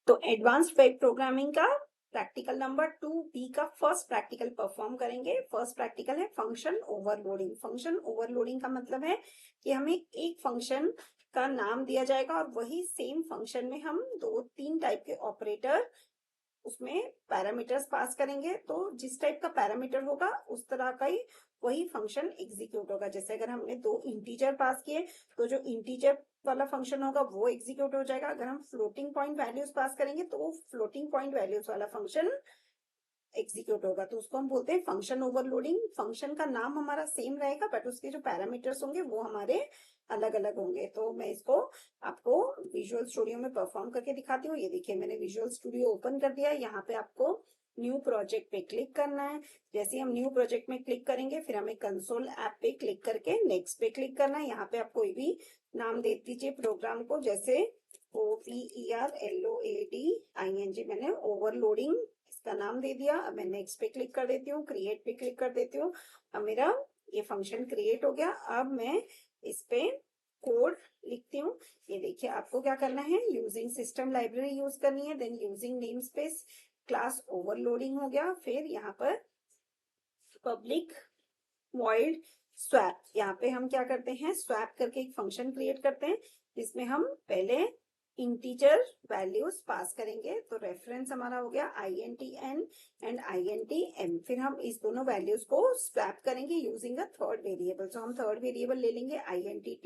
तो advanced web programming का practical number 2B का फर्स्ट प्रैक्टिकल परफॉर्म करेंगे। फर्स्ट प्रैक्टिकल है फंक्शन ओवरलोडिंग। फंक्शन ओवरलोडिंग का मतलब है कि हमें एक फंक्शन का नाम दिया जाएगा और वही सेम फंक्शन में हम 2-3 टाइप के ऑपरेटर उसमें पैरामीटर्स पास करेंगे। तो जिस टाइप का पैरामीटर होगा उस तरह का ही वही फंक्शन एग्जीक्यूट होगा। जैसे अगर हमने 2 इंटीजर पास किए तो जो इंटीजर वाला फंक्शन होगा वो एग्जीक्यूट हो जाएगा। अगर हम फ्लोटिंग पॉइंट वैल्यूज पास करेंगे तो वो फ्लोटिंग पॉइंट वैल्यूज वाला फंक्शन एग्जीक्यूट होगा। तो उसको हम बोलते हैं फंक्शन ओवरलोडिंग। फंक्शन का नाम हमारा सेम रहेगा बट उसके जो पैरामीटर्स होंगे वो हमारे अलग अलग होंगे। तो मैं इसको आपको विजुअल स्टूडियो में परफॉर्म करके दिखाती हूँ। ये देखिए मैंने विजुअल स्टूडियो ओपन कर दिया है। यहाँ पे आपको न्यू प्रोजेक्ट पे क्लिक करना है। जैसे हम न्यू प्रोजेक्ट में क्लिक करेंगे फिर हमें कंसोल ऐप पे क्लिक करके नेक्स्ट पे क्लिक करना है। यहाँ पे आप कोई भी नाम दे दीजिए प्रोग्राम को, जैसे OVERLOADING मैंने ओवरलोडिंग इसका नाम दे दिया। अब मैं नेक्स्ट पे क्लिक कर देती हूँ, क्रिएट पे क्लिक कर देती हूँ। अब मेरा ये फंक्शन क्रिएट हो गया। अब मैं इस पे कोड लिखती हूँ। ये देखिए आपको क्या करना है, यूजिंग सिस्टम लाइब्रेरी यूज करनी है, then using namespace class overloading हो गया। फिर यहाँ पर पब्लिक वॉइड स्वैप, यहाँ पे हम क्या करते हैं, स्वैप करके एक फंक्शन क्रिएट करते हैं जिसमें हम पहले इंटीजर वैल्यूज पास करेंगे। तो रेफरेंस हमारा हो गया INTN एंड INTM। फिर हम इस दोनों वैल्यूज को स्वैप करेंगे यूजिंग अ थर्ड वेरिएबल। तो हम थर्ड वेरिएबल ले लेंगे INTT,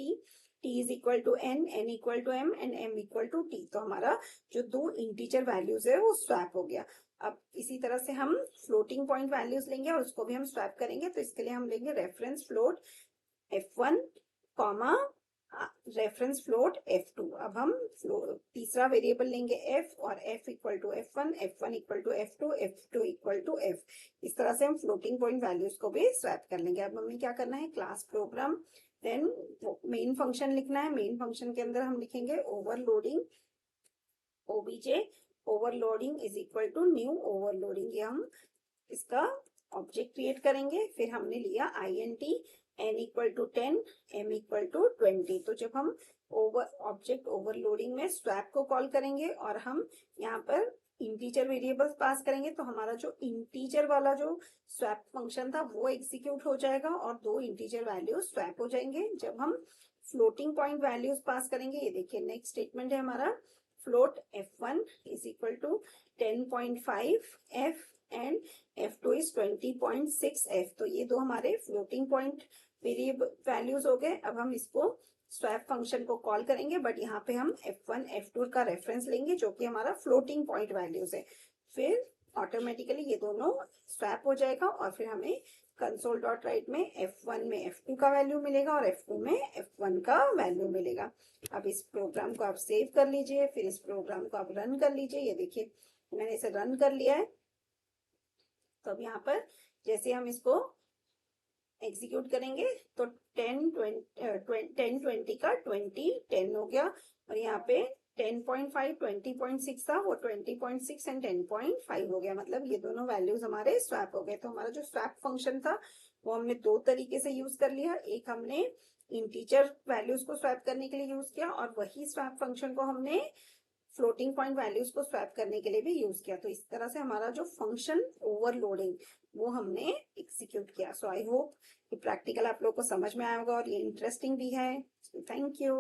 T is equal to N equal to M and M equal to T। तो हमारा जो दो इंटीजर वैल्यूज है वो स्वैप हो गया। अब इसी तरह से हम फ्लोटिंग पॉइंट वैल्यूज लेंगे और उसको भी हम स्वैप करेंगे। तो इसके लिए हम लेंगे reference float F1 comma reference float F2। अब हम तीसरा वेरिएबल लेंगे F और F equal to F1, F1 equal to F2, F2 equal to F। इस तरह से हम फ्लोटिंग पॉइंट वैल्यूज को भी स्वैप कर लेंगे। अब हमें क्या करना है, class program, then main function लिखना है। मेन फंक्शन के अंदर हम लिखेंगे overloading OBJ overloading is equal to new overloading. ये हम इसका ऑब्जेक्ट क्रिएट करेंगे। फिर हमने लिया INT N equal to 10, M equal to 20। तो जब हम ऑब्जेक्ट ओवरलोडिंग में स्वैप को कॉल करेंगे और हम यहाँ पर इंटीजर वेरिएबल्स पास करेंगे तो हमारा जो इंटीजर वाला जो स्वैप फंक्शन था वो एग्जीक्यूट हो जाएगा और दो इंटीजर वैल्यूज स्वैप हो जाएंगे। जब हम फ्लोटिंग पॉइंट वैल्यूज पास करेंगे, ये देखिए नेक्स्ट स्टेटमेंट है हमारा, float F1 is equal to 10.5 F and F2 is 20.6 F। तो ये दो हमारे फ्लोटिंग पॉइंट वेरिएबल वैल्यूज हो गए। अब हम इसको स्वैप फंक्शन को कॉल करेंगे बट यहाँ पे हम F1 F2 का रेफरेंस लेंगे जो कि हमारा फ्लोटिंग पॉइंट वैल्यूज है। फिर ऑटोमेटिकली ये दोनों स्वैप हो जाएगा और फिर हमें कंसोल डॉट राइट में F1 में F2 का वैल्यू मिलेगा और F2 में F1 का वैल्यू मिलेगा। अब इस प्रोग्राम को आप सेव कर लीजिए, फिर इस प्रोग्राम को आप रन कर लीजिए। ये देखिए मैंने इसे रन कर लिया है। तो अब यहाँ पर जैसे हम इसको एग्जीक्यूट करेंगे तो 10-20 का 20-10 हो गया और यहाँ पे 10.5 20.6 था वो 20.6 एंड 10.5 हो गया। मतलब ये दोनों वैल्यूज हमारे स्वैप हो गए। तो हमारा जो स्वैप फंक्शन था वो हमने दो तरीके से यूज कर लिया। एक हमने इंटीजर वैल्यूज को स्वैप करने के लिए यूज किया और वही स्वैप फंक्शन को हमने फ्लोटिंग पॉइंट वैल्यूज को स्वैप करने के लिए भी यूज किया। तो इस तरह से हमारा जो फंक्शन ओवरलोडिंग वो हमने एग्जीक्यूट किया। सो आई होप ये प्रैक्टिकल आप लोग को समझ में आया होगा और ये इंटरेस्टिंग भी है। Thank you.